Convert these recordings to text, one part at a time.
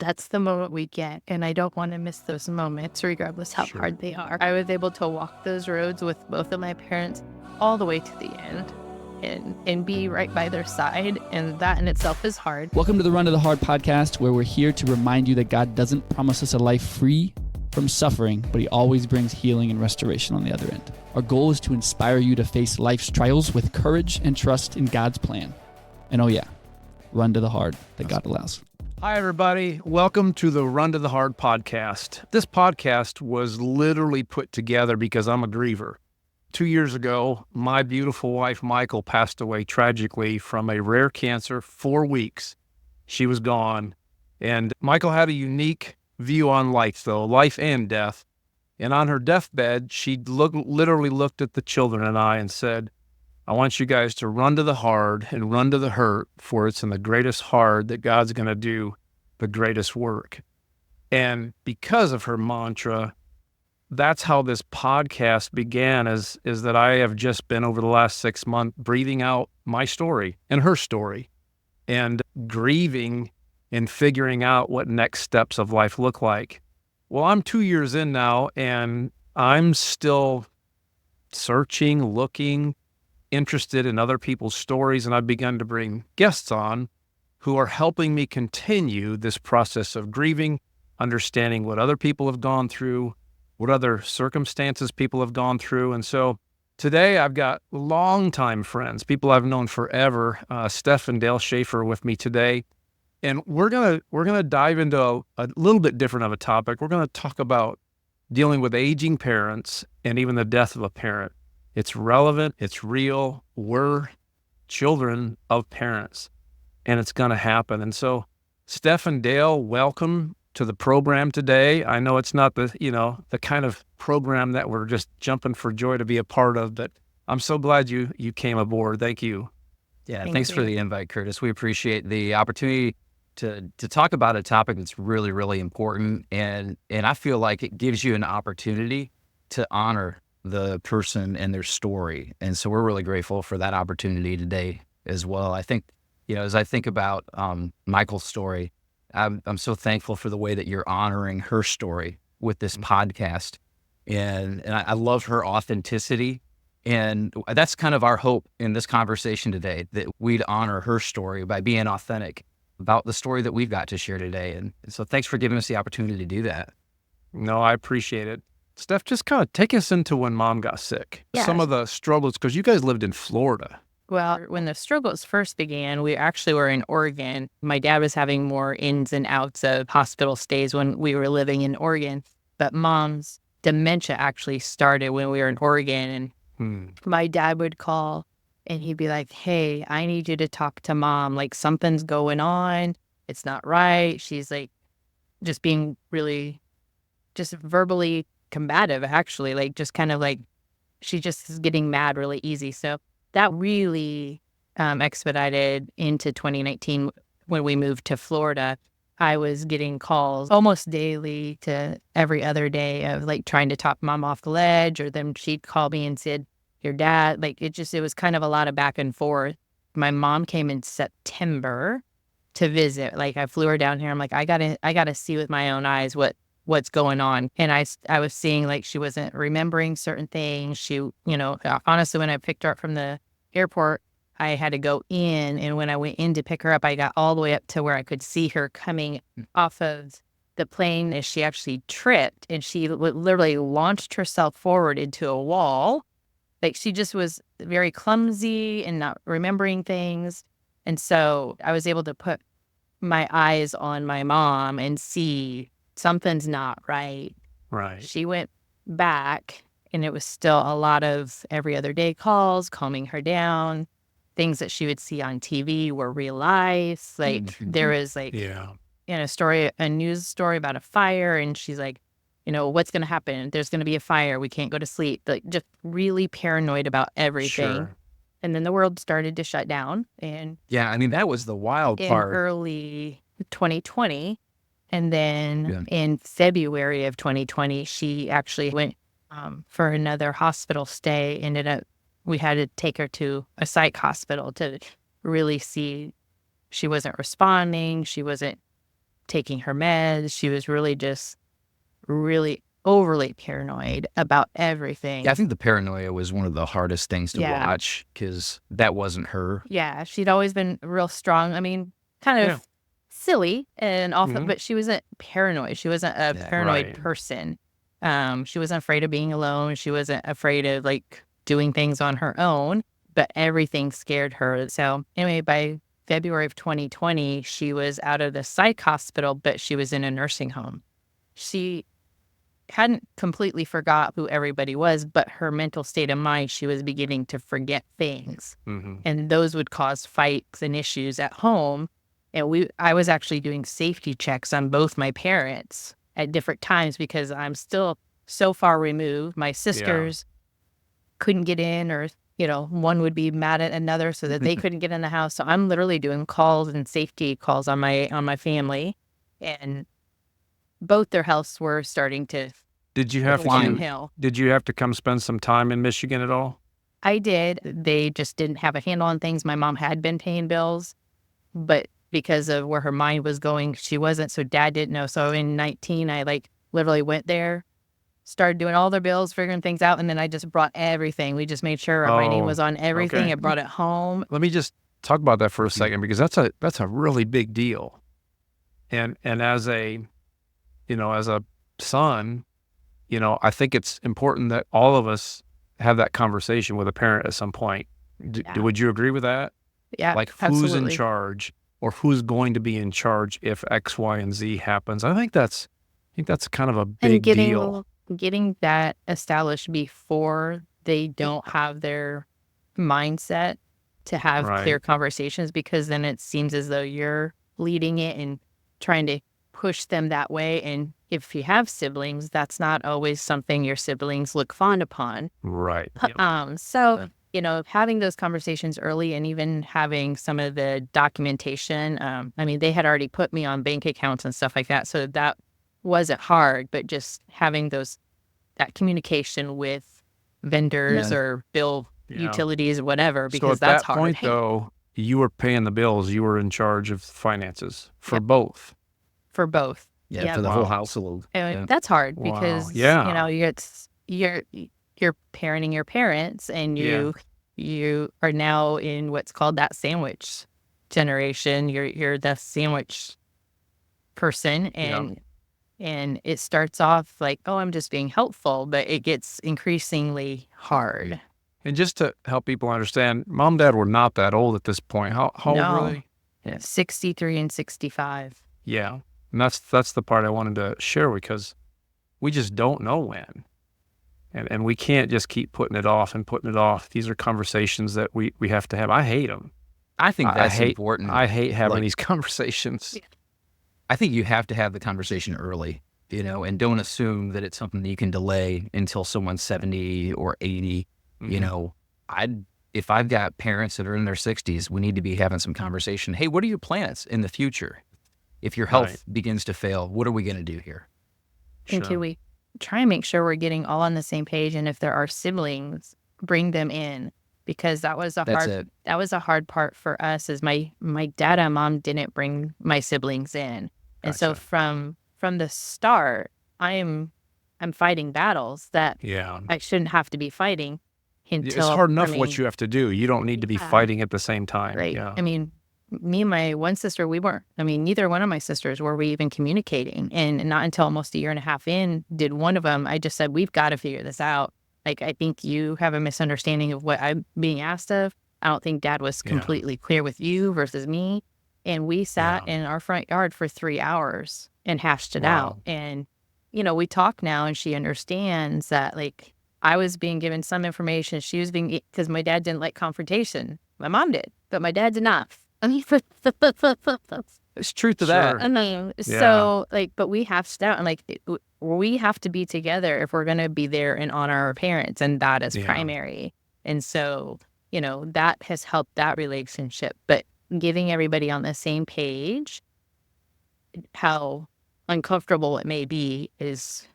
that's the moment we get. And I don't want to miss those moments, regardless how Sure. hard they are. I was able to walk those roads with both of my parents all the way to the end and be right by their side. And that in itself is hard. Welcome to the Run to the Hard podcast, where we're here to remind you that God doesn't promise us a life free from suffering, but he always brings healing and restoration on the other end. Our goal is to inspire you to face life's trials with courage and trust in God's plan. And oh yeah, run to the hard that God allows. Hi, everybody. Welcome to the Run to the Hard podcast. This podcast was literally put together because I'm a griever. 2 years ago, my beautiful wife, Michael, passed away tragically from a rare cancer. 4 weeks, she was gone. And Michael had a unique view on life, though, life and death. And on her deathbed, she literally looked at the children and I and said, I want you guys to run to the hard and run to the hurt, for it's in the greatest hard that God's going to do the greatest work. And because of her mantra, that's how this podcast began, is that I have just been, over the last 6 months, breathing out my story and her story and grieving and figuring out what next steps of life look like. Well, I'm 2 years in now, and I'm still searching, looking, interested in other people's stories, and I've begun to bring guests on who are helping me continue this process of grieving, understanding what other people have gone through, what other circumstances people have gone through. And so today I've got longtime friends, people I've known forever, Steph and Dale Schaefer with me today. And we're gonna dive into a little bit different of a topic. We're gonna talk about dealing with aging parents and even the death of a parent. It's relevant, it's real. We're children of parents, and it's gonna happen. And so Steph and Dale, welcome to the program today. I know it's not the kind of program that we're just jumping for joy to be a part of, but I'm so glad you came aboard. Thank you. Yeah, Thank thanks you. for the invite, Curtis. We appreciate the opportunity to talk about a topic that's really, really important. And I feel like it gives you an opportunity to honor the person and their story. And so we're really grateful for that opportunity today as well. I think, as I think about Michael's story, I'm so thankful for the way that you're honoring her story with this podcast. And I love her authenticity. And that's kind of our hope in this conversation today, that we'd honor her story by being authentic about the story that we've got to share today. And so thanks for giving us the opportunity to do that. No, I appreciate it. Steph, just kind of take us into when Mom got sick. Yes. Some of the struggles, because you guys lived in Florida. Well, when the struggles first began, we actually were in Oregon. My dad was having more ins and outs of hospital stays when we were living in Oregon. But Mom's dementia actually started when we were in Oregon. And my dad would call and he'd be like, hey, I need you to talk to Mom. Like, something's going on. It's not right. She's like just being really just verbally combative, actually, like just kind of like she just is getting mad really easy. So that really expedited into 2019 when we moved to Florida. I was getting calls almost daily to every other day of like trying to talk Mom off the ledge, or then she'd call me and said, your dad, like it was kind of a lot of back and forth. My mom came in September to visit. Like, I flew her down here. I'm like, I gotta see with my own eyes what's going on. And I was seeing like she wasn't remembering certain things. She, honestly, when I picked her up from the airport, I had to go in. And when I went in to pick her up, I got all the way up to where I could see her coming off of the plane as she actually tripped. And she literally launched herself forward into a wall. Like, she just was very clumsy and not remembering things. And so I was able to put my eyes on my mom and see something's not right. Right. She went back, and it was still a lot of every other day calls, calming her down. Things that she would see on TV were real life. Like, there was like, a news story about a fire, and she's like, what's going to happen? There's going to be a fire. We can't go to sleep. Like, just really paranoid about everything. Sure. And then the world started to shut down. And Yeah, I mean, that was the wild in part. early 2020, and then in February of 2020, she actually went for another hospital stay. We had to take her to a psych hospital to really see she wasn't responding. She wasn't taking her meds. She was really just really overly paranoid about everything. Yeah, I think the paranoia was one of the hardest things to Yeah. watch because that wasn't her. Yeah, she'd always been real strong. I mean, kind of Yeah. silly and awful, Mhm. but she wasn't paranoid. She wasn't a Yeah. paranoid Right. person. She wasn't afraid of being alone. She wasn't afraid of like doing things on her own, but everything scared her. So anyway, by February of 2020, she was out of the psych hospital, but she was in a nursing home. She hadn't completely forgot who everybody was, but her mental state of mind, she was beginning to forget things. Mhm. And those would cause fights and issues at home. And I was actually doing safety checks on both my parents at different times because I'm still so far removed. My sisters couldn't get in, or, one would be mad at another so that they couldn't get in the house. So I'm literally doing calls and safety calls on my family. And both their healths were starting to Did you have go to downhill. Did you have to come spend some time in Michigan at all? I did. They just didn't have a handle on things. My mom had been paying bills, but because of where her mind was going, she wasn't. So Dad didn't know. So in 19, I literally went there, started doing all their bills, figuring things out, and then I just brought everything. We just made sure my name Oh, was on everything. okay. I brought it home. Let me just talk about that for a Mhm. second because that's a really big deal. And as a as a son, I think it's important that all of us have that conversation with a parent at some point. Yeah. Would you agree with that? Yeah, Like who's in absolutely. charge or who's going to be in charge if X, Y, and Z happens? I think that's kind of a And big deal. getting that established before they don't have their mindset to have Right. clear conversations, because then it seems as though you're leading it and trying to push them that way. And if you have siblings, that's not always something your siblings look fond upon. Right. So, having those conversations early and even having some of the documentation, I mean, they had already put me on bank accounts and stuff like that. So that wasn't hard, but just having that communication with vendors Yeah. or bill Yeah. utilities or whatever, So because at that's that hard. point, though, you were paying the bills. You were in charge of finances for Yep. both. For both. Yeah, Yeah. for the whole Wow. household. And Yeah. that's hard Wow. because, Yeah. you're parenting your parents, and Yeah. you are now in what's called that sandwich generation. You're the sandwich person, and it starts off like, oh, I'm just being helpful, but it gets increasingly hard. And just to help people understand, mom and dad were not that old at this point. How old were No. they? Yeah. 63 and 65. Yeah. And that's the part I wanted to share because we just don't know when. And we can't just keep putting it off and putting it off. These are conversations that we have to have. I hate them. I think that's hate, important. I hate having Like- these conversations. I think you have to have the conversation early, and don't assume that it's something that you can delay until someone's 70 or 80. Mhm. If I've got parents that are in their 60s, we need to be having some conversation. Hey, what are your plans in the future? If your health Right. begins to fail, what are we going to do here? And Sure. can we try and make sure we're getting all on the same page? And if there are siblings, bring them in, because that was That's it. a hard part for us. Is my dad and mom didn't bring my siblings in, and so Gotcha. from the start, I'm fighting battles that Yeah. I shouldn't have to be fighting until It's hard enough I what mean, you have to do. You don't need to be Yeah. fighting at the same time. right. Yeah. I mean, me and my one sister, neither one of my sisters were we even communicating. And not until almost a year and a half in did one of them, I just said, we've got to figure this out. Like, I think you have a misunderstanding of what I'm being asked of. I don't think Dad was Yeah. completely clear with you versus me. And we sat Yeah. in our front yard for 3 hours and hashed it Wow. out. And, we talk now, and she understands that, like, I was being given some information. She was because my dad didn't like confrontation. My mom did, but my dad did not. I mean, There's truth to I that. know. Yeah. So, but we hashed out, and we have to be together if we're going to be there and honor our parents, and that is Yeah. primary. And so, that has helped that relationship. But getting everybody on the same page, how uncomfortable it may be, is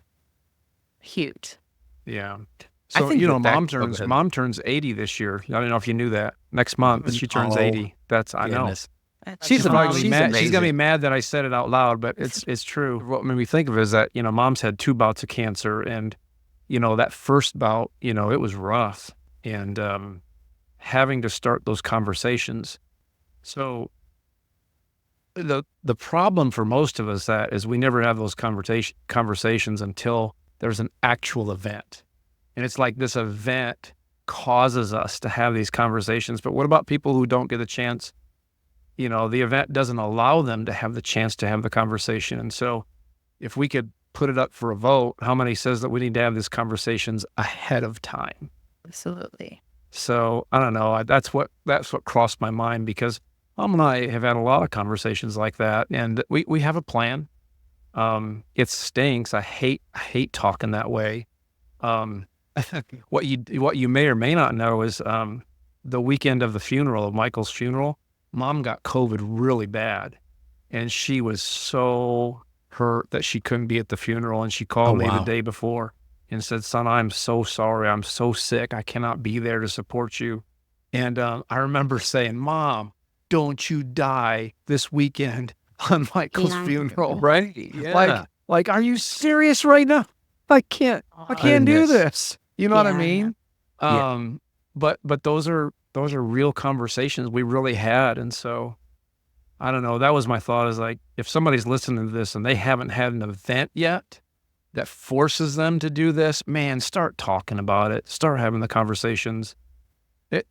huge. Yeah. I So, think that mom ahead. mom turns 80 this year. I don't know if you knew that. Next month she turns Oh, 80. I know. Goodness. She's probably gonna be She's mad. She's gonna be amazing. mad that I said it out loud, but it's true. What made me think of it is that, mom's had 2 bouts of cancer, and, that first bout, it was rough, and, having to start those conversations. So the problem for most of us that is we never have those conversations until there's an actual event. And it's like this event causes us to have these conversations. But what about people who don't get a chance? The event doesn't allow them to have the chance to have the conversation. And so if we could put it up for a vote, how many says that we need to have these conversations ahead of time? Absolutely. So I don't know. That's what crossed my mind, because Mom and I have had a lot of conversations like that, and we have a plan. It stinks. I hate talking that way. What you may or may not know is the weekend of the funeral, of Michael's funeral, Mom got COVID really bad, and she was so hurt that she couldn't be at the funeral. And she called me the day before and said, "Son, I'm so sorry. I'm so sick. I cannot be there to support you." And I remember saying, "Mom, don't you die this weekend on Michael's funeral." Right? Yeah. Like, are you serious right now? I can't do Goodness. this. You know what I Yeah. mean? Yeah. But those are real conversations we really had. And so I don't know. That was my thought, is like, if somebody's listening to this and they haven't had an event yet that forces them to do this, man, start talking about it. Start having the conversations.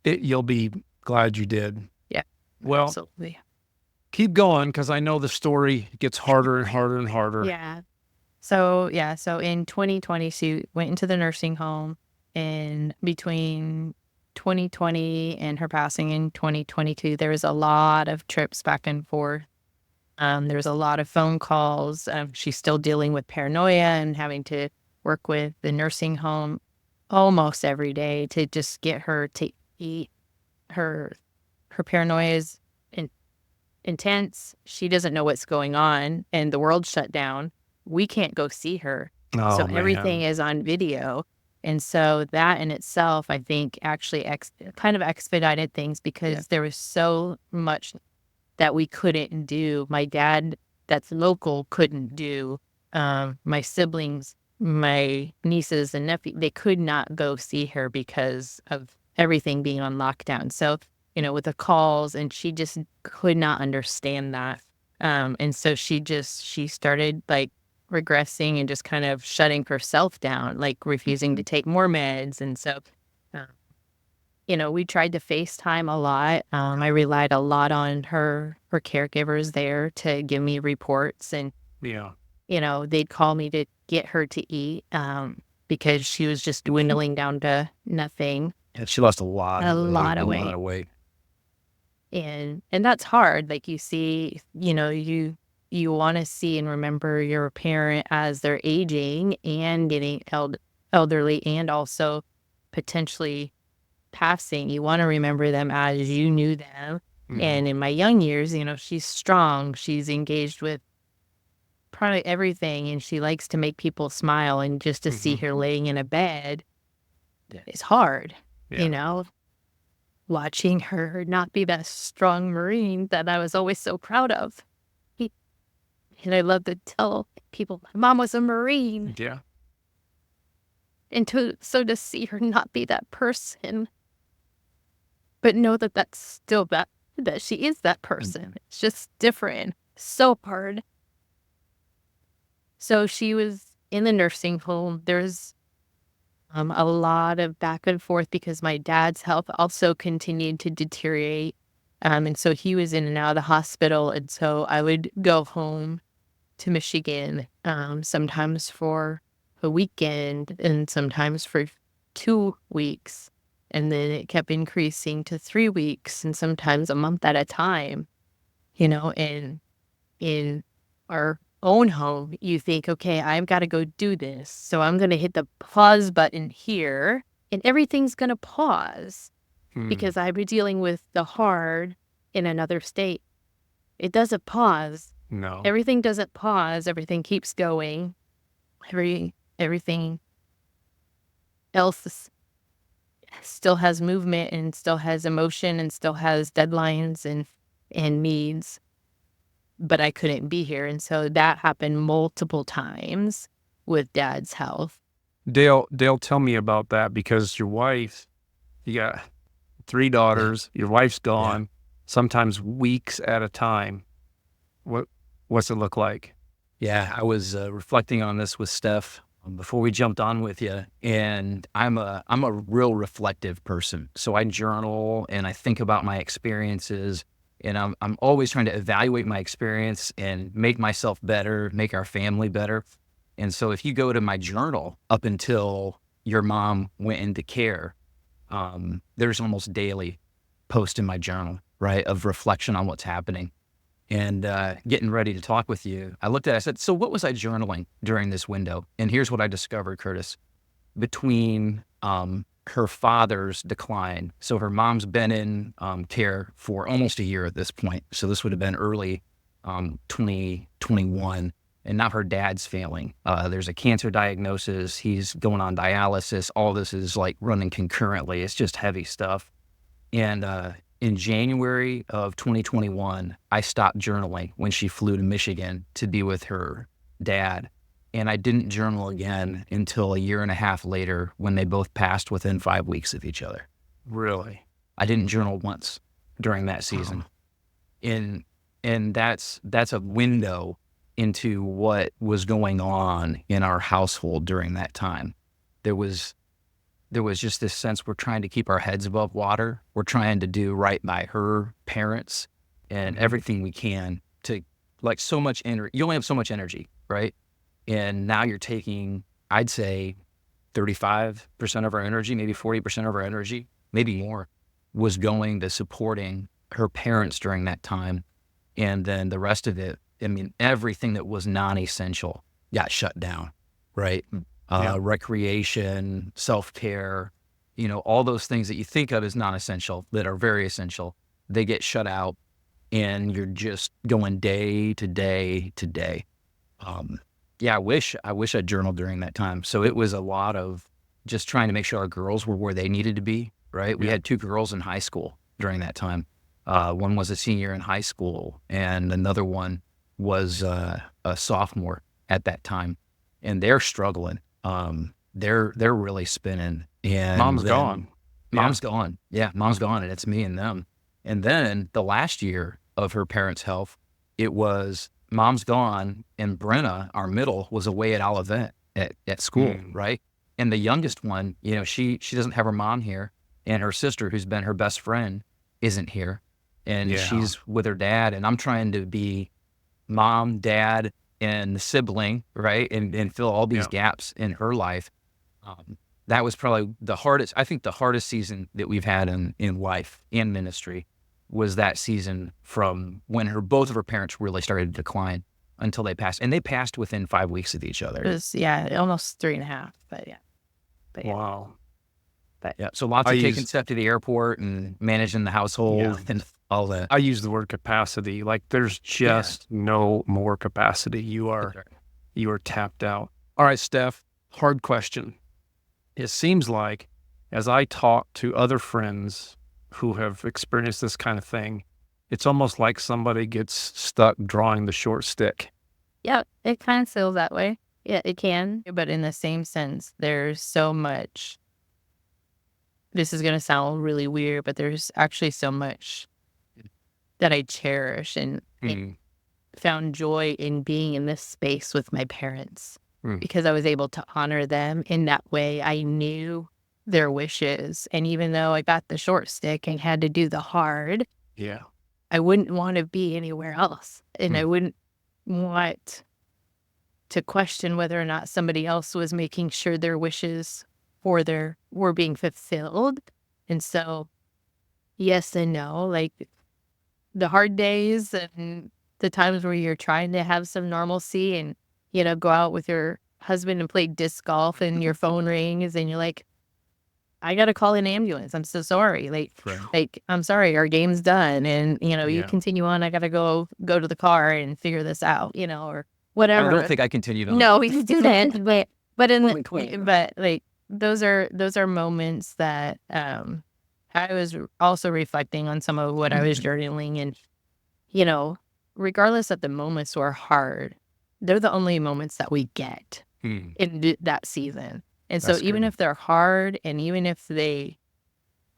You'll be glad you did. Yeah. Well, Absolutely. keep going, because I know the story gets harder and harder and harder. Yeah. So in 2020, she went into the nursing home, and between 2020 and her passing in 2022, there was a lot of trips back and forth. There was a lot of phone calls. She's still dealing with paranoia and having to work with the nursing home almost every day to just get her to eat. Her paranoia is intense. She doesn't know what's going on, and the world shut down. We can't go see her. Oh, So man. everything is on video. And so that in itself, I think, actually kind of expedited things, because there was so much that we couldn't do. My dad, that's local, couldn't do. My siblings, my nieces and nephews, they could not go see her because of everything being on lockdown. So, with the calls, and she just could not understand that. And so she started like regressing and just kind of shutting herself down, like refusing to take more meds. And so, we tried to FaceTime a lot. I relied a lot on her caregivers there to give me reports, and, Yeah. they'd call me to get her to eat, because she was just dwindling down to nothing. Yeah, she lost a lot A lot of a weight. lot of weight. And that's hard. Like, you see, you want to see and remember your parent as they're aging and getting elderly, and also potentially passing. You want to remember them as you knew them. Mhm. And in my young years, she's strong. She's engaged with probably everything, and she likes to make people smile. And just to see her laying in a bed is hard, Yeah. Watching her not be that strong Marine that I was always so proud of. And I love to tell people, my mom was a Marine. Yeah. And to see her not be that person, but know that that's still that she is that person. It's just different. So hard. So she was in the nursing home. There's a lot of back and forth, because my dad's health also continued to deteriorate. And so he was in and out of the hospital. And so I would go home to Michigan, sometimes for a weekend and sometimes for 2 weeks. And then it kept increasing to 3 weeks and sometimes a month at a time, and in our own home, you think, okay, I've got to go do this. So I'm going to hit the pause button here, and everything's going to pause because I've been dealing with the hard in another state. It doesn't pause. No. Everything doesn't pause. Everything keeps going. Everything else still has movement and still has emotion and still has deadlines. And and needs, but I couldn't be here. And so that happened multiple times with Dad's health. Dale, tell me about that, because your wife, you got 3 daughters, your wife's gone, sometimes weeks at a time. What's it look like? Yeah, I was reflecting on this with Steph before we jumped on with you, and I'm a real reflective person. So I journal and I think about my experiences, and I'm always trying to evaluate my experience and make myself better, make our family better. And so if you go to my journal up until your mom went into care, there's almost daily post in my journal, right, of reflection on what's happening. And getting ready to talk with you, I looked at it, I said, so what was I journaling during this window? And here's what I discovered, Curtis. Between her father's decline, so her mom's been in care for almost a year at this point. So this would have been early 2021. And now her dad's failing. There's a cancer diagnosis. He's going on dialysis. All this is like running concurrently. It's just heavy stuff. And in January of 2021, I stopped journaling when she flew to Michigan to be with her dad. And I didn't journal again until a year and a half later, when they both passed within 5 weeks of each other. Really? I didn't journal once during that season. And that's a window into what was going on in our household during that time. There was just this sense we're trying to keep our heads above water. We're trying to do right by her parents and everything we can to, like, so much energy. You only have so much energy, right? And now you're taking, I'd say 35% of our energy, maybe 40% of our energy, maybe more, was going to supporting her parents during that time. And then the rest of it, I mean, everything that was non-essential got shut down, right? Recreation, self-care, all those things that you think of as non-essential that are very essential, they get shut out, and you're just going day to day to day. I wish I journaled during that time. So it was a lot of just trying to make sure our girls were where they needed to be, right? We had 2 girls in high school during that time. One was a senior in high school, and another one was a sophomore at that time, and they're struggling. They're really spinning. And Mom's gone. Mom's gone. Yeah, mom's gone, and it's me and them. And then the last year of her parents' health, it was mom's gone, and Brenna, our middle, was away at Olivet at school, right? And the youngest one, she doesn't have her mom here, and her sister, who's been her best friend, isn't here, and she's with her dad, and I'm trying to be mom, dad, and the sibling, right? And fill all these gaps in her life. That was probably the hardest. I think the hardest season that we've had in life and ministry was that season, from when both of her parents really started to decline until they passed. And they passed within 5 weeks of each other. It was, almost 3.5, but yeah. Wow. So lots of taking Steph to the airport and managing the household and all that. I use the word capacity. Like, there's just no more capacity. You are tapped out. All right, Steph, hard question. It seems like, as I talk to other friends who have experienced this kind of thing, it's almost like somebody gets stuck drawing the short stick. Yeah, it kind of feels that way. Yeah, it can. But in the same sense, there's so much. This is going to sound really weird, but there's actually so much that I cherish and found joy in being in this space with my parents, because I was able to honor them in that way. I knew their wishes. And even though I got the short stick and had to do the hard, I wouldn't want to be anywhere else. And I wouldn't want to question whether or not somebody else was making sure their wishes were being fulfilled. And so, yes and no, like the hard days and the times where you're trying to have some normalcy and, go out with your husband and play disc golf and your phone rings and you're like, I got to call an ambulance. I'm so sorry. Like, I'm sorry, our game's done. And, you continue on. I got to go to the car and figure this out, or whatever. I don't think I continued on. No, we do that. But like, those are moments that I was also reflecting on some of what I was journaling, and regardless of the moments were hard, they're the only moments that we get in that season. And so That's even good. if they're hard and even if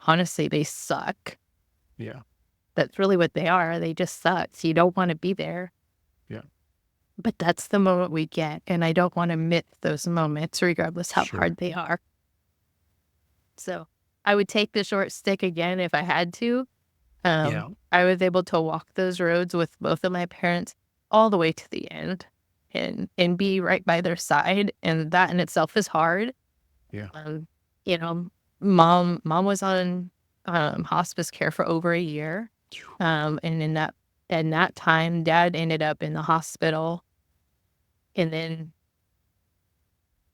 honestly, they suck, Yeah. that's really what they are. They just suck. So you don't want to be there. Yeah. But that's the moment we get. And I don't want to miss those moments, regardless how Sure. hard they are. So I would take the short stick again if I had to. Yeah. I was able to walk those roads with both of my parents all the way to the end and be right by their side. And that in itself is hard. Yeah. You know, mom was on hospice care for over a year. And in that time, dad ended up in the hospital. And then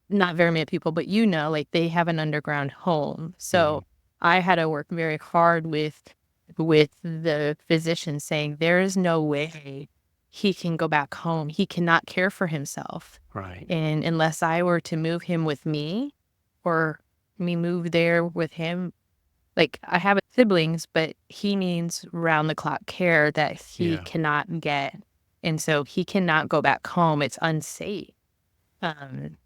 not very many people, but like they have an underground home. So I had to work very hard with the physician saying there is no way he can go back home. He cannot care for himself. Right. And unless I were to move him with me or me move there with him, like I have siblings, but he needs round the clock care that he cannot get. And so he cannot go back home. It's unsafe. And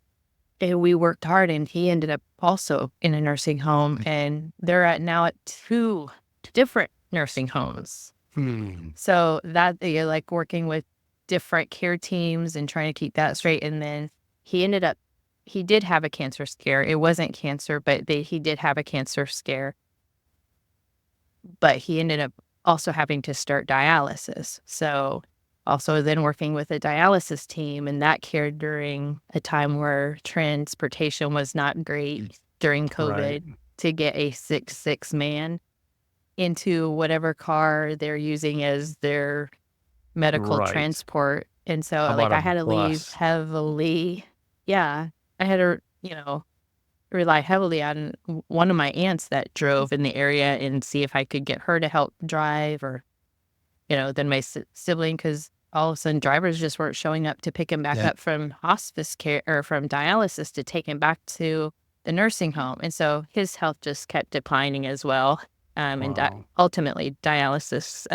we worked hard and he ended up also in a nursing home and they're now at 2 different nursing homes. So that you're like working with different care teams and trying to keep that straight. And then he did have a cancer scare. It wasn't cancer, but he did have a cancer scare. But he ended up also having to start dialysis. So also then working with a dialysis team and that care during a time where transportation was not great during COVID to get a 6'6" man into whatever car they're using as their medical transport. And so I had to leave heavily. Yeah. I had to, rely heavily on one of my aunts that drove in the area and see if I could get her to help drive or, then my sibling, because all of a sudden drivers just weren't showing up to pick him back up from hospice care or from dialysis to take him back to the nursing home. And so his health just kept declining as well. And ultimately dialysis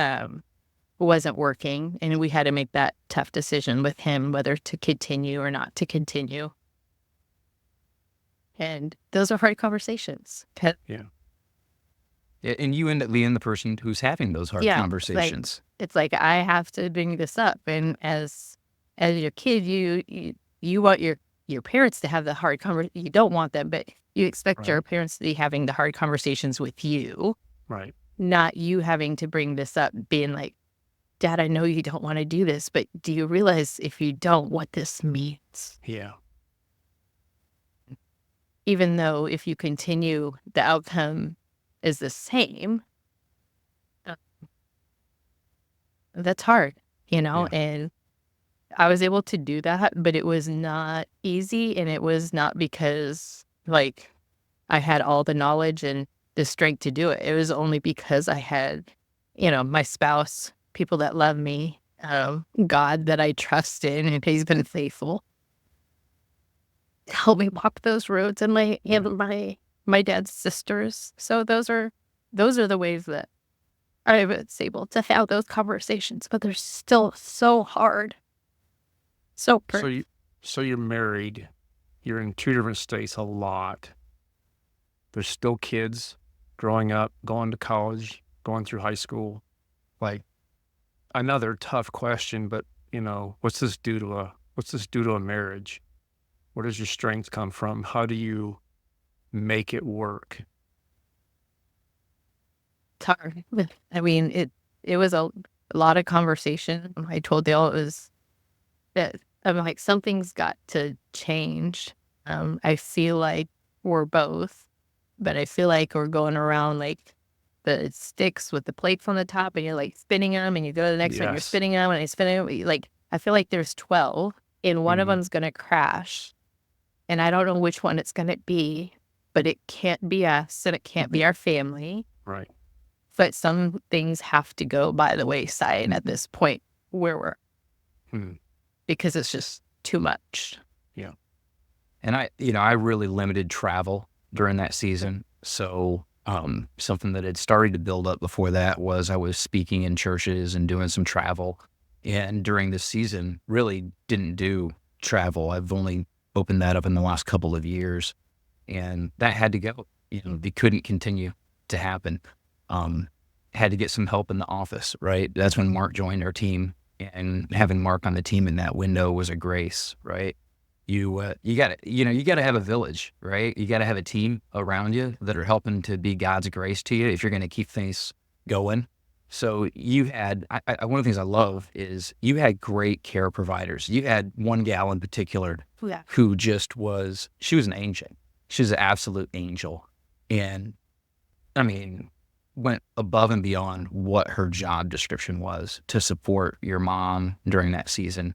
wasn't working. And we had to make that tough decision with him, whether to continue or not to continue. And those are hard conversations. Yeah. And you end up being the person who's having those hard conversations. It's like I have to bring this up. And as your kid, you want your parents to have the hard conversation. You don't want them, but you expect your parents to be having the hard conversations with you. Right. Not you having to bring this up, being like, Dad, I know you don't want to do this, but do you realize if you don't, what this means? Yeah. Even though if you continue, the outcome is the same. That's hard, and I was able to do that, but it was not easy. And it was not because I had all the knowledge and the strength to do it. It was only because I had, my spouse, people that love me, God that I trust in, and he's been faithful. Help me walk those roads and my dad's sisters. So those are the ways that I was able to have those conversations, but they're still so hard. So you're married. You're in 2 different states a lot. There's still kids growing up, going to college, going through high school. Another tough question, but what's this do to a marriage? Where does your strength come from? How do you make it work? It's hard. I mean, it was a lot of conversation. I told Dale it was that I'm like, something's got to change. I feel like we're both, but I feel like we're going around like the sticks with the plates on the top, and you're spinning them, and you go to the next one, you're spinning them, and I spin them. I feel like there's 12, and one of them's gonna crash, and I don't know which one it's gonna be, but it can't be us, and it can't be our family. Right. But some things have to go by the wayside at this point where we're, because it's just too much. Yeah. And I really limited travel during that season. So Something that had started to build up before that was I was speaking in churches and doing some travel. And during this season, really didn't do travel. I've only opened that up in the last couple of years, and that had to go. They couldn't continue to happen. Had to get some help in the office, right? That's when Mark joined our team, and having Mark on the team in that window was a grace, right? You got to have a village, right? You got to have a team around you that are helping to be God's grace to you if you're going to keep things going. So you had, one of the things I love is you had great care providers. You had one gal in particular who she was an angel. She was an absolute angel. And I mean, went above and beyond what her job description was to support your mom during that season.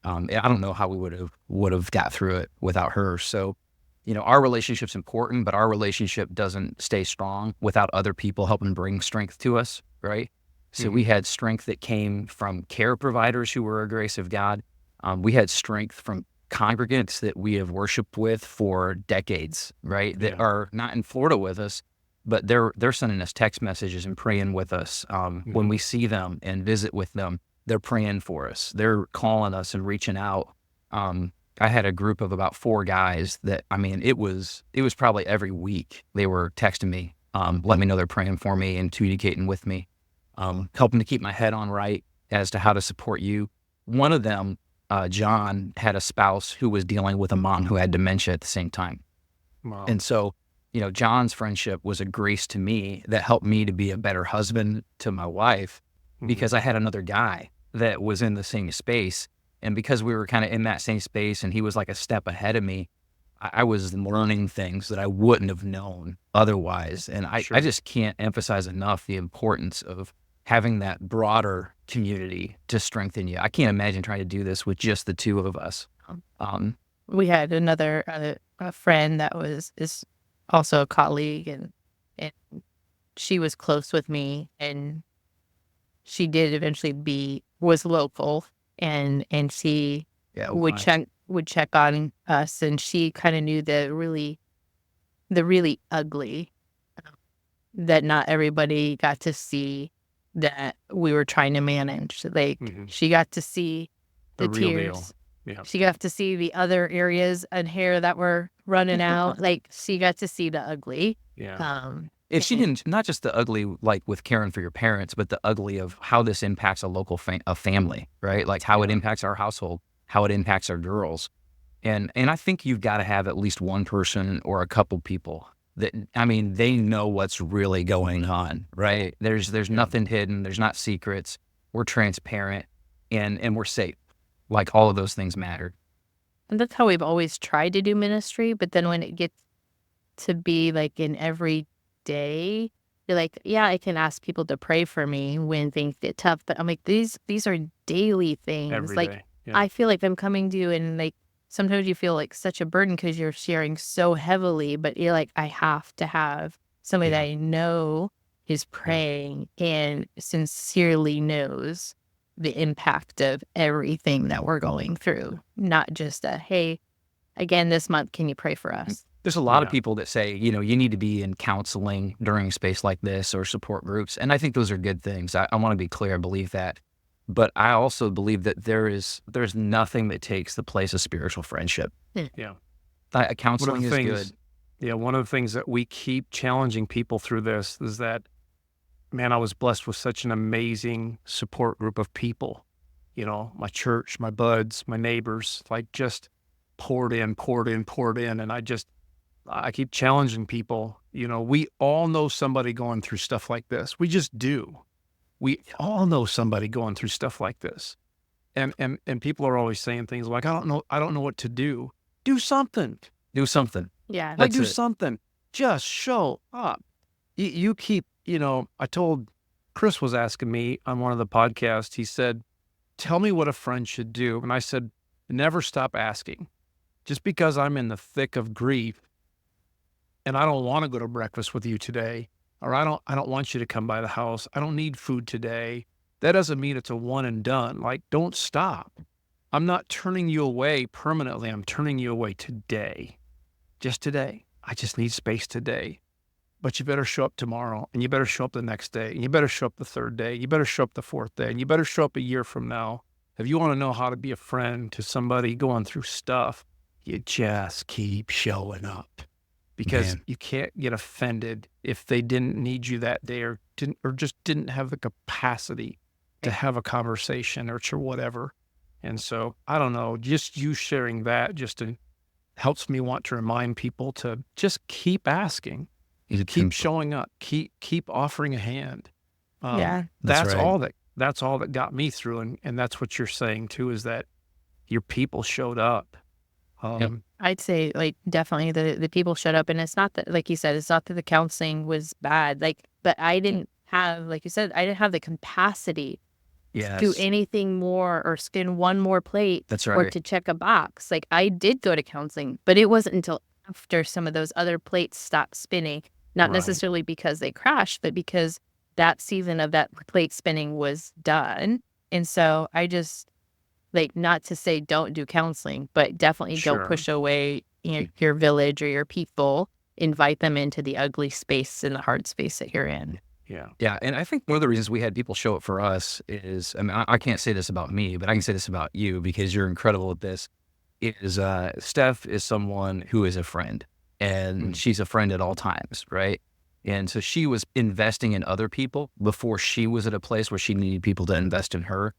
I don't know how we would have got through it without her. So, our relationship's important, but our relationship doesn't stay strong without other people helping bring strength to us, right? So we had strength that came from care providers who were a grace of God. We had strength from congregants that we have worshiped with for decades, right? That are not in Florida with us, but they're sending us text messages and praying with us. When we see them and visit with them, they're praying for us. They're calling us and reaching out. I had a group of about 4 guys that, it was probably every week they were texting me, letting me know they're praying for me and communicating with me, helping to keep my head on right as to how to support you. One of them, John, had a spouse who was dealing with a mom who had dementia at the same time. Wow. And so, John's friendship was a grace to me that helped me to be a better husband to my wife because I had another guy that was in the same space. And because we were kind of in that same space and he was like a step ahead of me, I was learning things that I wouldn't have known otherwise. And I just can't emphasize enough the importance of having that broader community to strengthen you. I can't imagine trying to do this with just the 2 of us. We had another a friend that is also a colleague, and she was close with me, and she did eventually was local, and she would check on us, and she kind of knew the really ugly that not everybody got to see that we were trying to manage. Like she got to see the real tears. deal. Yeah. She got to see the other areas and hair that were running out. Like she got to see the ugly. Yeah. If she didn't, not just the ugly, like with caring for your parents, but the ugly of how this impacts a local family, right? Like how it impacts our household, how it impacts our girls. And I think you've got to have at least one person or a couple people that, they know what's really going on, right? There's nothing hidden. There's not secrets. We're transparent and we're safe. Like all of those things matter. And that's how we've always tried to do ministry. But then when it gets to be like in every day, you're like, yeah, I can ask people to pray for me when things get tough. But I'm like, these are daily things. Every like day. Yeah. I feel like I'm coming to you, and like sometimes you feel like such a burden because you're sharing so heavily, but you're like, I have to have somebody that I know is praying and sincerely knows the impact of everything that we're going through, not just a, hey, again, this month, can you pray for us? There's a lot of people that say, you need to be in counseling during a space like this or support groups. And I think those are good things. I want to be clear. I believe that. But I also believe that there's nothing that takes the place of spiritual friendship. Yeah. Counseling is good. Yeah. One of the things that we keep challenging people through this is that, man, I was blessed with such an amazing support group of people. My church, my buds, my neighbors, like just poured in. And I keep challenging people. We all know somebody going through stuff like this. We just do. We all know somebody going through stuff like this. And people are always saying things like, I don't know what to do. Do something. Do something. Yeah. Like do something. Just show up. You keep, I told Chris was asking me on one of the podcasts, he said, tell me what a friend should do. And I said, never stop asking. Just because I'm in the thick of grief and I don't want to go to breakfast with you today, or I don't want you to come by the house. I don't need food today. That doesn't mean it's a one and done. Like, don't stop. I'm not turning you away permanently. I'm turning you away today. Just today. I just need space today. but you better show up tomorrow, and you better show up the next day, and you better show up the third day, you better show up the fourth day, and you better show up a year from now. If you want to know how to be a friend to somebody going through stuff, you just keep showing up, because Man. you can't get offended if they didn't need you that day, or just didn't have the capacity to have a conversation or whatever. And so I don't know, just you sharing that helps me want to remind people to just keep asking, keep showing up, keep offering a hand. Yeah. That's right. all that got me through. And that's what you're saying too, is that your people showed up. Yep. I'd say like definitely the people showed up, and it's not that, like you said, it's not that the counseling was bad. Like, but I didn't have, like you said, I didn't have the capacity to do Yes. anything more or spin one more plate That's or right. to check a box. Like, I did go to counseling, but it wasn't until after some of those other plates stopped spinning, not Right. necessarily because they crashed, but because that season of that plate spinning was done. And so I just, like, not to say don't do counseling, but definitely Sure. don't push away your village or your people. Invite them into the ugly space and the hard space that you're in. Yeah. Yeah. And I think one of the reasons we had people show up for us is, I mean, I can't say this about me, but I can say this about you because you're incredible at this, is Steph is someone who is a friend, and she's a friend at all times, right? And so she was investing in other people before she was at a place where she needed people to invest in her.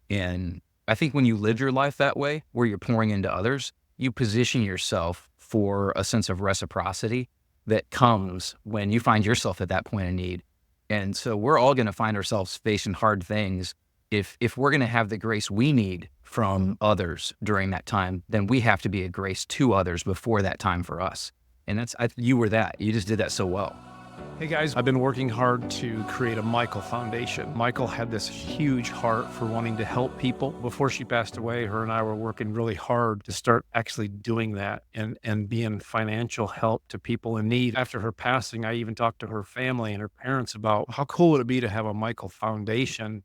And I think when you live your life that way, where you're pouring into others, you position yourself for a sense of reciprocity that comes when you find yourself at that point of need. And so we're all going to find ourselves facing hard things. If we're going to have the grace we need from others during that time, then we have to be a grace to others before that time for us. And you were that. You just did that so well. Hey guys, I've been working hard to create a Michael Foundation. Michael had this huge heart for wanting to help people. Before she passed away, her and I were working really hard to start actually doing that and being financial help to people in need. After her passing, I even talked to her family and her parents about how cool would it be to have a Michael Foundation,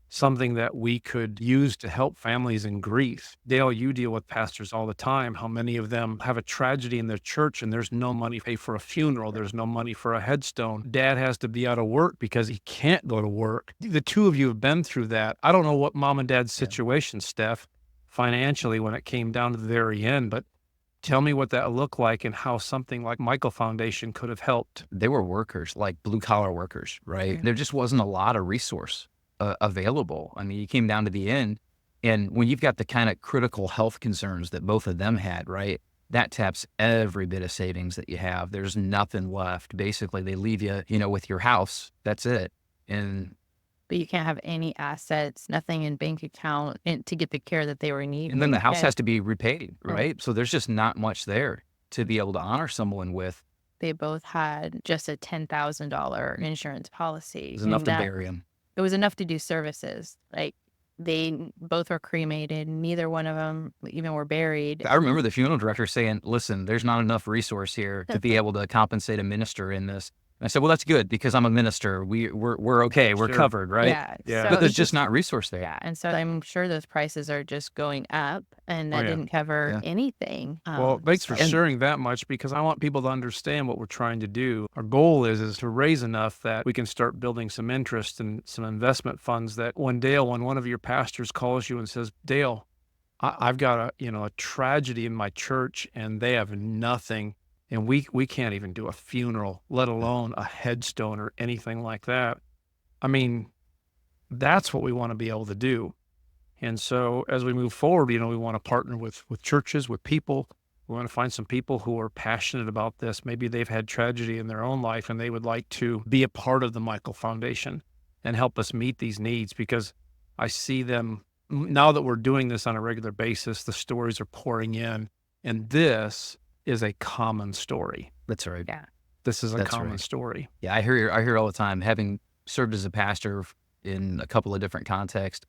something that we could use to help families in grief. Dale, you deal with pastors all the time, how many of them have a tragedy in their church and there's no money to pay for a funeral. There's no money for a headstone. Dad has to be out of work because he can't go to work. The two of you have been through that. I don't know what mom and dad's situation, Steph, financially when it came down to the very end, but tell me what that looked like and how something like Michael Foundation could have helped. They were workers, like blue collar workers, right? There just wasn't a lot of resource available. I mean, you came down to the end, and when you've got the kind of critical health concerns that both of them had, right? That taps every bit of savings that you have. There's nothing left. Basically, they leave you, with your house. That's it. But you can't have any assets, nothing in bank account to get the care that they were needing. And then the house has to be repaid, right? So there's just not much there to be able to honor someone with. They both had just a $10,000 insurance policy. It was enough to bury them. It was enough to do services. Like, they both were cremated. Neither one of them even were buried. I remember the funeral director saying, listen, there's not enough resource here to be able to compensate a minister in this. And I said, well, that's good because I'm a minister. We're okay. We're Sure. covered, right? Yeah. So But there's it's just not resource there. Yeah. And so I'm sure those prices are just going up, and that didn't cover anything. Well, thanks for sharing that much, because I want people to understand what we're trying to do. Our goal is to raise enough that we can start building some interest and some investment funds that when one of your pastors calls you and says, Dale, I've got a tragedy in my church and they have nothing. And we can't even do a funeral, let alone a headstone or anything like that. I mean, that's what we want to be able to do. And so as we move forward, we want to partner with churches, with people. We want to find some people who are passionate about this. Maybe they've had tragedy in their own life and they would like to be a part of the Michael Foundation and help us meet these needs, because I see them now that we're doing this on a regular basis. The stories are pouring in, and this is a common story. That's right. Yeah. This is a common story. Yeah, I hear all the time. Having served as a pastor in a couple of different contexts,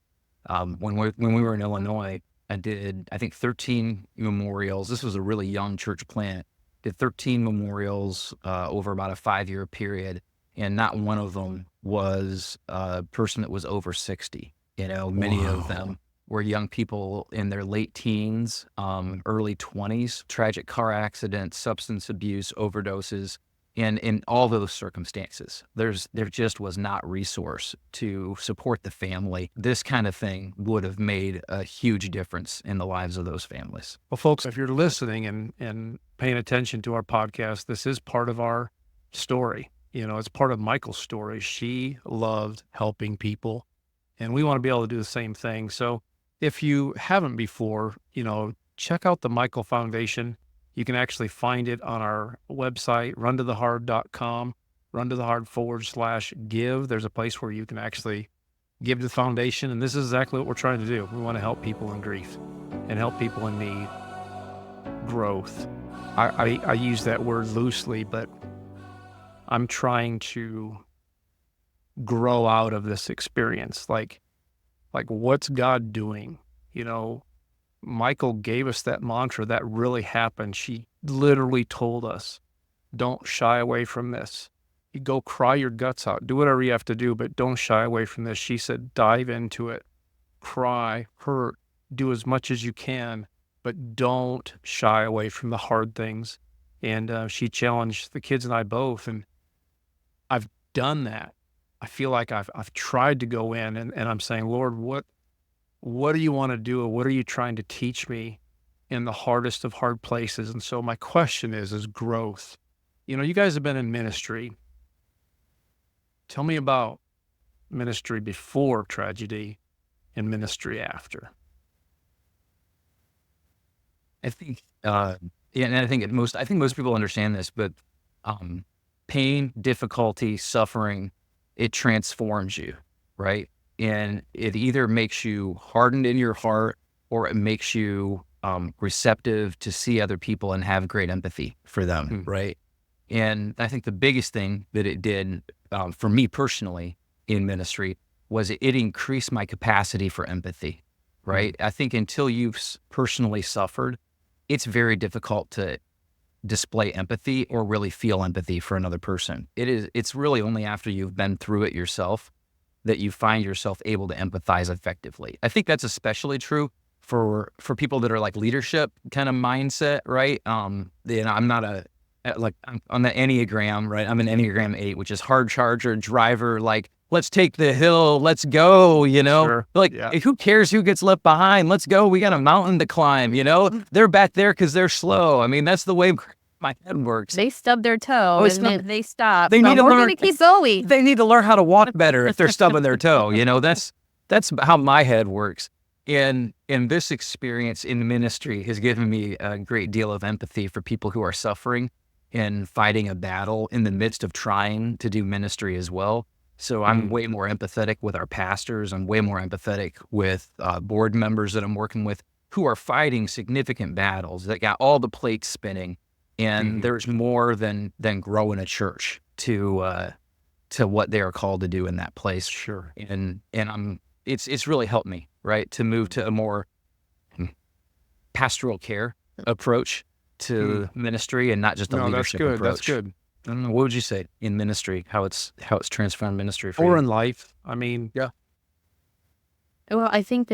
when we were in Illinois, I did, I think, 13 memorials. This was a really young church plant. Did 13 memorials over about a 5-year period, and not one of them was a person that was over 60. Many of them were young people in their late teens, early 20s, tragic car accidents, substance abuse, overdoses. And in all those circumstances, there just was not resource to support the family. This kind of thing would have made a huge difference in the lives of those families. Well, folks, if you're listening and paying attention to our podcast, this is part of our story. It's part of Michael's story. She loved helping people, and we want to be able to do the same thing. So if you haven't before, check out the Michael Foundation. You can actually find it on our website, runtothehard.com, runtothehard/give. There's a place where you can actually give to the foundation. And this is exactly what we're trying to do. We want to help people in grief and help people in need. Growth. I use that word loosely, but I'm trying to grow out of this experience. Like what's God doing? Michael gave us that mantra that really happened. She literally told us, don't shy away from this. You go cry your guts out. Do whatever you have to do, but don't shy away from this. She said, dive into it. Cry, hurt, do as much as you can, but don't shy away from the hard things. And she challenged the kids and I both, and I've done that. I feel like I've tried to go in and I'm saying, Lord, what do you want to do? Or what are you trying to teach me in the hardest of hard places? And so my question is growth. You guys have been in ministry. Tell me about ministry before tragedy and ministry after. I think, and I think most people understand this, but pain, difficulty, suffering, it transforms you, right? And it either makes you hardened in your heart, or it makes you receptive to see other people and have great empathy for them, right? And I think the biggest thing that it did for me personally in ministry was it increased my capacity for empathy, right? I think until you've personally suffered, it's very difficult to display empathy or really feel empathy for another person. It's really only after you've been through it yourself that you find yourself able to empathize effectively. I think that's especially true for people that are like leadership kind of mindset, right? I'm not I'm on the Enneagram, right? I'm an Enneagram 8, which is hard charger, driver, like, let's take the hill, let's go, Sure. Hey, who cares who gets left behind? Let's go. We got a mountain to climb, They're back there because they're slow. I mean, that's the way my head works. They stub their toe and then they stop. They need to we're learn. going to keep going. They need to learn how to walk better if they're stubbing their toe. That's how my head works. And this experience in ministry has given me a great deal of empathy for people who are suffering and fighting a battle in the midst of trying to do ministry as well. So I'm way more empathetic with our pastors. I'm way more empathetic with board members that I'm working with who are fighting significant battles that got all the plates spinning. And there's more than growing a church to what they are called to do in that place. Sure. And it's really helped me, right, to move to a more pastoral care approach to ministry and not just a leadership approach. That's good. I don't know. What would you say in ministry? How it's transformed ministry for you? Or in life? I mean, yeah. Well, I think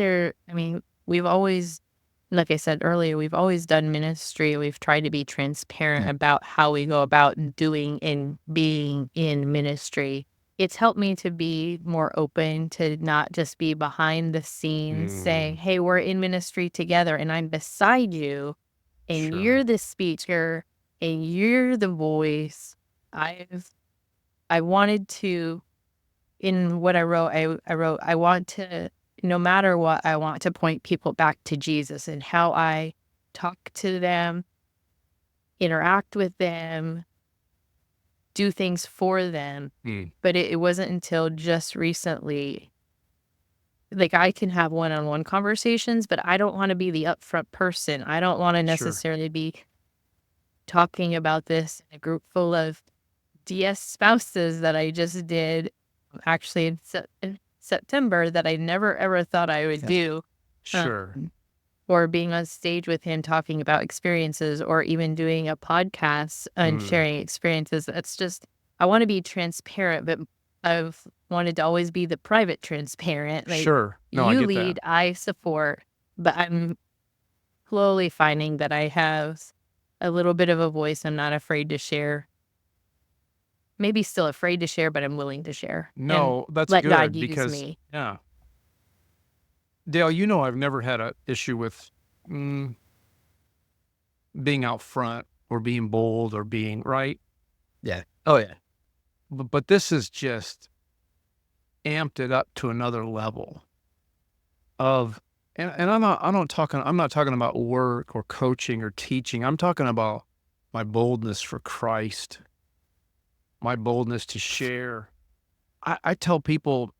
we've always, like I said earlier, we've always done ministry. We've tried to be transparent about how we go about doing and being in ministry. It's helped me to be more open, to not just be behind the scenes saying, hey, we're in ministry together and I'm beside you and you're the speaker and you're the voice. I wanted to, in what I wrote, I want to, no matter what, I want to point people back to Jesus and how I talk to them, interact with them, do things for them. But it wasn't until just recently, like I can have one-on-one conversations, but I don't want to be the upfront person. I don't want to necessarily be talking about this in a group full of DS spouses that I just did actually in September that I never ever thought I would do. Sure. Or being on stage with him talking about experiences, or even doing a podcast and sharing experiences. That's just, I want to be transparent, but I've wanted to always be the private transparent. Like, No, you I get lead, that. I support, but I'm slowly finding that I have a little bit of a voice. I'm not afraid to share maybe still afraid to share, but I'm willing to share. No, and that's let good God use because, me. yeah. Dale, I've never had an issue with being out front or being bold or being right. Yeah. Oh yeah. But this is just amped it up to another level of, and I'm not talking about work or coaching or teaching. I'm talking about my boldness for Christ, my boldness to share. I tell people,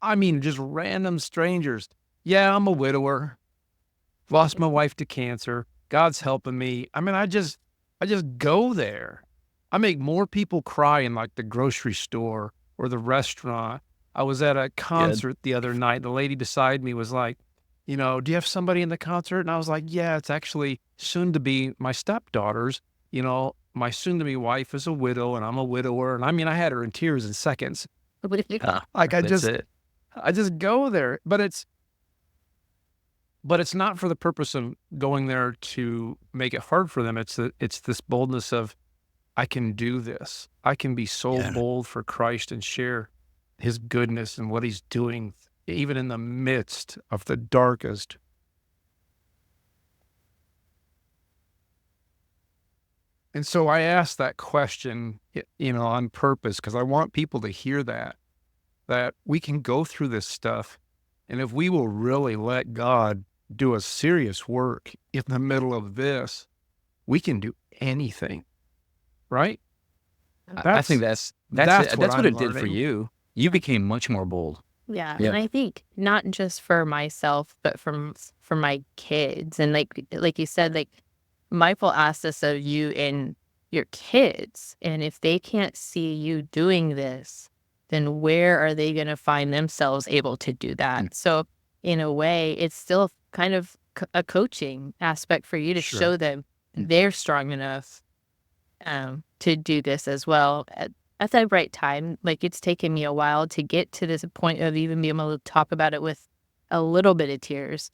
just random strangers, yeah, I'm a widower, lost my wife to cancer. God's helping me. I just go there. I make more people cry in like the grocery store or the restaurant. I was at a concert the other night. The lady beside me was like, do you have somebody in the concert? And I was like, yeah, it's actually soon to be my stepdaughter's. My soon to be wife is a widow and I'm a widower. And I had her in tears in seconds. Like That's it. I just go there, but it's not for the purpose of going there to make it hard for them. It's this boldness of, I can do this. I can be so bold for Christ and share his goodness and what he's doing, even in the midst of the darkest. And so I asked that question, on purpose, because I want people to hear that we can go through this stuff. And if we will really let God do a serious work in the middle of this, we can do anything, right? I think that's what it did for you. You became much more bold. Yeah. And I think not just for myself, but for my kids. And like you said, like Michael asked this of you and your kids. And if they can't see you doing this, then where are they going to find themselves able to do that? So in a way, it's still kind of a coaching aspect for you to show them they're strong enough to do this as well at the right time. Like, it's taken me a while to get to this point of even being able to talk about it with a little bit of tears.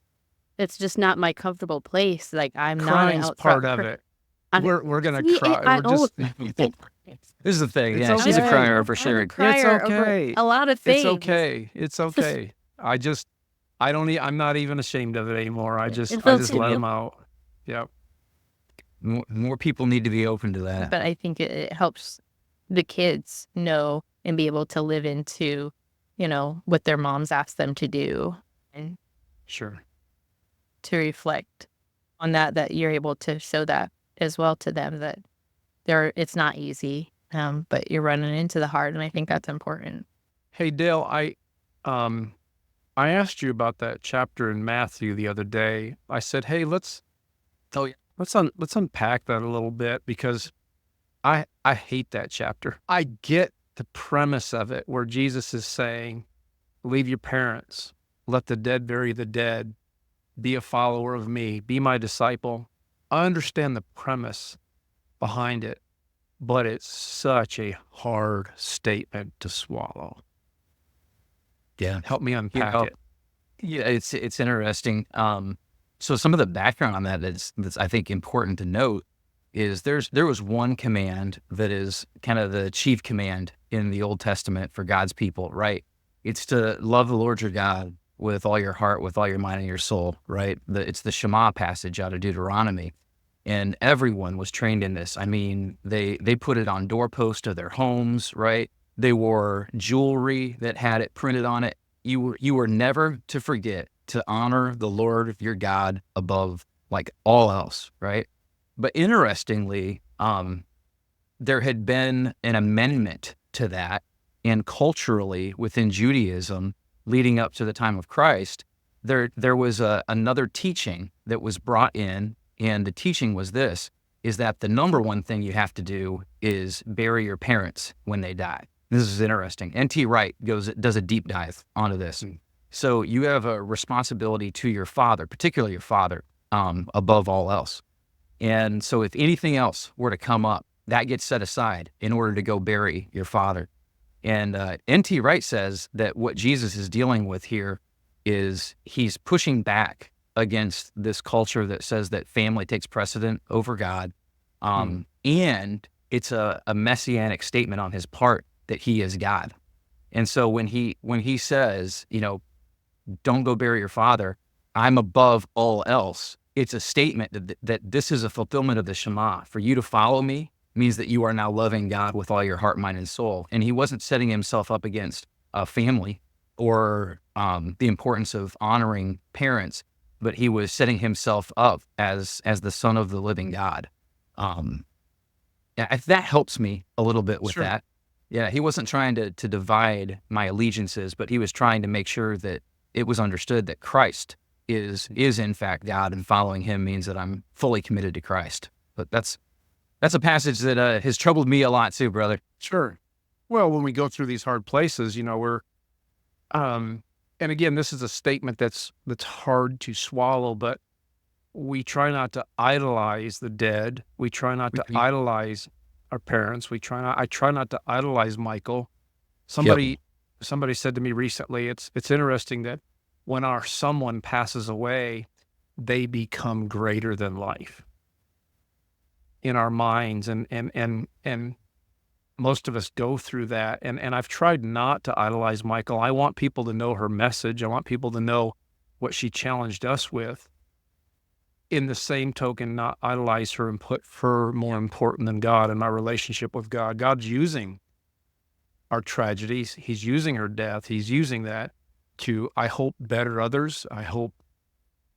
It's just not my comfortable place. Like, I'm Crying's not part of it. We're gonna cry. This is the thing. It's Yeah, she's a okay. crier for sure. It's okay. A lot of things. It's okay. I'm not even ashamed of it anymore. I just feels let good. them out. Yep. More people need to be open to that. But I think it helps the kids know and be able to live into, what their moms ask them to do, and Sure. to reflect on that you're able to show that as well to them, that it's not easy, but you're running into the hard, and I think that's important. Hey, Dale, I asked you about that chapter in Matthew the other day. I said, hey, let's unpack that a little bit, because I hate that chapter. I get the premise of it, where Jesus is saying, leave your parents, let the dead bury the dead, be a follower of me, be my disciple. I understand the premise behind it, but it's such a hard statement to swallow. Yeah. Help me unpack it. Yeah, it's interesting. So some of the background on that's I think important to note is there was one command that is kind of the chief command in the Old Testament for God's people, right? It's to love the Lord your God with all your heart, with all your mind and your soul, right? It's the Shema passage out of Deuteronomy. And everyone was trained in this. They put it on doorposts of their homes, right? They wore jewelry that had it printed on it. You were never to forget to honor the Lord your God above like all else, right? But interestingly, there had been an amendment to that, and culturally within Judaism, leading up to the time of Christ, there was another teaching that was brought in, and the teaching was this: is that the number one thing you have to do is bury your parents when they die. This is interesting. N.T. Wright does a deep dive onto this. So you have a responsibility to your father, particularly your father, above all else. And so if anything else were to come up, that gets set aside in order to go bury your father. And N.T. Wright says that what Jesus is dealing with here is he's pushing back against this culture that says that family takes precedent over God. And it's a messianic statement on his part that he is God. And so when he says, don't go bury your father, I'm above all else, it's a statement that this is a fulfillment of the Shema. For you to follow me means that you are now loving God with all your heart, mind, and soul. And he wasn't setting himself up against a family or the importance of honoring parents, but he was setting himself up as the son of the living God. That helps me a little bit with Sure. that. Yeah, he wasn't trying to divide my allegiances, but he was trying to make sure that it was understood that Christ is in fact God, and following him means that I'm fully committed to Christ. But that's a passage that has troubled me a lot too, brother. Sure. Well, when we go through these hard places, we're, and again, this is a statement that's hard to swallow, but we try not to idolize the dead. We try not to idolize our parents. I try not to idolize Michael. Somebody said to me recently, it's interesting that when our someone passes away, they become greater than life in our minds. And most of us go through that. And I've tried not to idolize Michael. I want people to know her message. I want people to know what she challenged us with. In the same token, not idolize her and put her more important than God in my relationship with God. God's using our tragedies. He's using her death. He's using that to, I hope, better others. I hope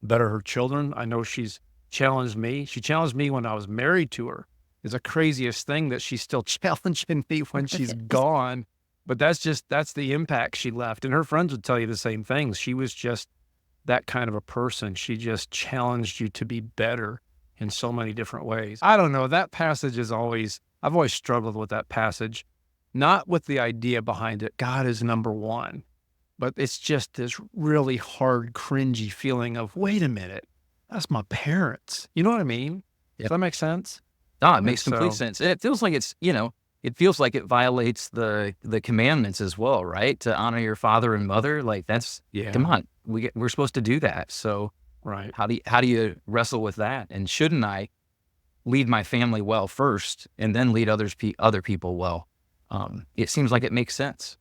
better her children. I know she's challenged me. She challenged me when I was married to her. It's the craziest thing that she's still challenging me when she's gone. But that's the impact she left. And her friends would tell you the same things. She was just that kind of a person. She just challenged you to be better in so many different ways. I don't know. That passage I've always struggled with that passage, not with the idea behind it. God is number one, but it's just this really hard, cringy feeling of, wait a minute, that's my parents. You know what I mean? Yep. Does that make sense? No, it makes complete sense. It feels like it feels like it violates the commandments as well, right? To honor your father and mother. Like come on, we're supposed to do that. So right. How do you wrestle with that? And shouldn't I lead my family well first and then lead other people well? It seems like it makes sense.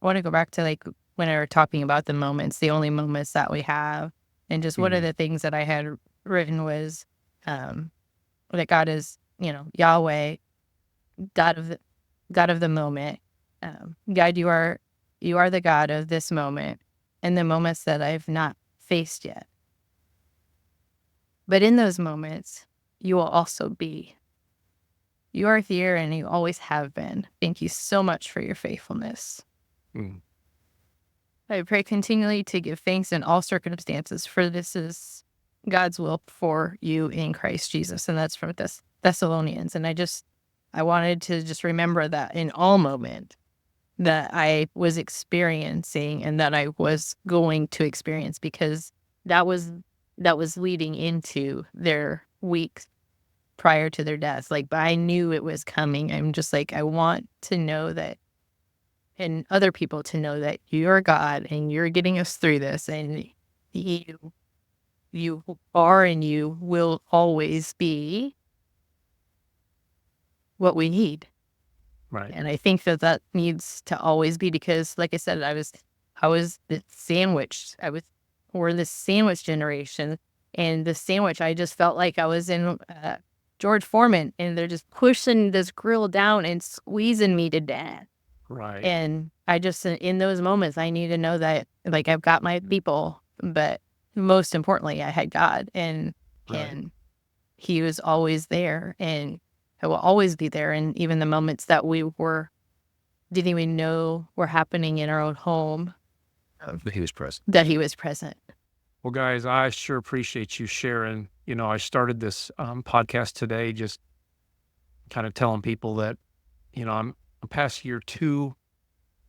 I want to go back to like when I were talking about the moments, the only moments that we have, and just one of the things that I had written was that God is, Yahweh, God of the moment. God, you are the God of this moment and the moments that I've not faced yet. But in those moments, you will also be. You are here and you always have been. Thank you so much for your faithfulness. I pray continually to give thanks in all circumstances, for this is God's will for you in Christ Jesus. And that's from Thessalonians. And I wanted to just remember that in all moment that I was experiencing and that I was going to experience, because that was leading into their weeks prior to their deaths. Like, but I knew it was coming. I'm just like, I want to know that, and other people to know that you're God and you're getting us through this, and you are and you will always be what we need. Right. And I think that needs to always be, because like I said, I was sandwiched. We're the sandwich generation, and the sandwich, I just felt like I was in George Foreman, and they're just pushing this grill down and squeezing me to death. Right. And I just, in those moments, I need to know that, like, I've got my people, but most importantly, I had God, and he was always there, and I will always be there. And even the moments that we didn't even know were happening in our own home, But he was present. that he was present. Well, guys, I sure appreciate you sharing. I started this podcast today just kind of telling people that, I'm past year 2,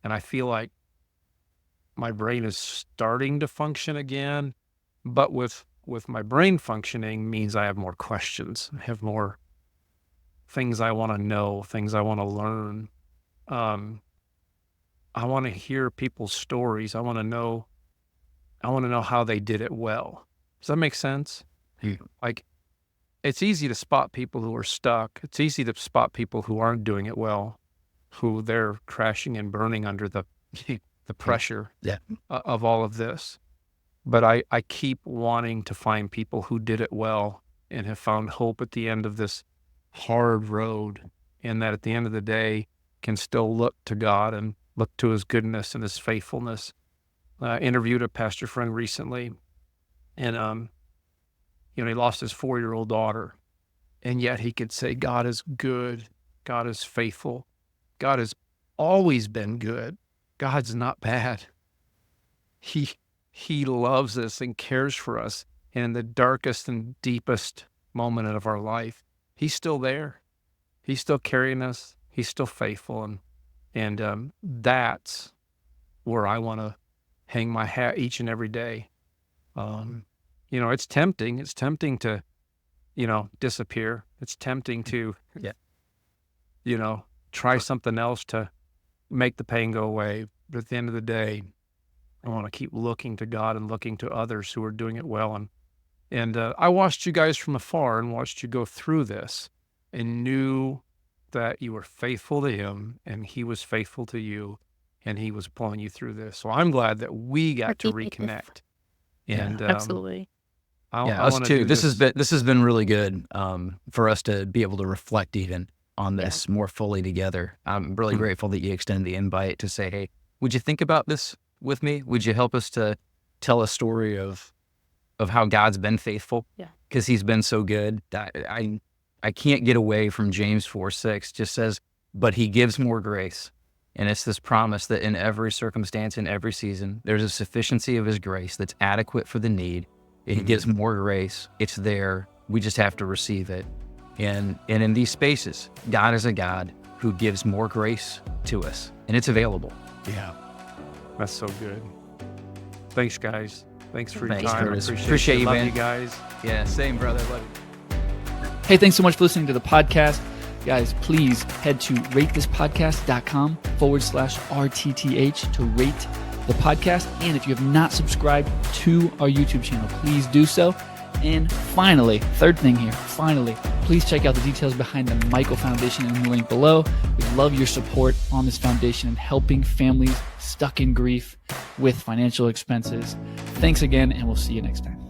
and I feel like my brain is starting to function again. But with my brain functioning means I have more questions. I have more things I want to know, things I want to learn. I want to hear people's stories. I want to know how they did it well. Does that make sense? Yeah. Like, it's easy to spot people who are stuck. It's easy to spot people who aren't doing it well, who they're crashing and burning under the pressure of all of this. But I keep wanting to find people who did it well and have found hope at the end of this hard road, and that at the end of the day can still look to God and look to his goodness and his faithfulness. I interviewed a pastor friend recently, and he lost his 4-year-old daughter, and yet he could say, God is good, God is faithful, God has always been good, God's not bad. He loves us and cares for us, and in the darkest and deepest moment of our life, he's still there. He's still carrying us. He's still faithful, and that's where I want to hang my hat each and every day. It's tempting. It's tempting to, disappear. It's tempting to, try something else to make the pain go away. But at the end of the day, I want to keep looking to God and looking to others who are doing it well. And I watched you guys from afar and watched you go through this and knew that you were faithful to him and he was faithful to you and he was pulling you through this. So I'm glad that we got to reconnect. And absolutely. Us too. This has been really good for us to be able to reflect even on this more fully together. I'm really grateful that you extended the invite to say, hey, would you think about this with me? Would you help us to tell a story of how God's been faithful? Yeah. Because he's been so good. I can't get away from James 4:6. Just says, but he gives more grace. And it's this promise that in every circumstance, in every season, there's a sufficiency of his grace that's adequate for the need. He gives more grace. It's there. We just have to receive it. And in these spaces, God is a God who gives more grace to us, and it's available. Yeah. That's so good. Thanks, guys. Thanks for your time. Curtis. Appreciate you, Love man. you guys. Yeah, same, brother. Love you. Hey, thanks so much for listening to the podcast. Guys, please head to ratethispodcast.com/RTTH to rate the podcast. And if you have not subscribed to our YouTube channel, please do so. And finally, third thing here, please check out the details behind the Michael Foundation in the link below. We love your support on this foundation and helping families stuck in grief with financial expenses. Thanks again, and we'll see you next time.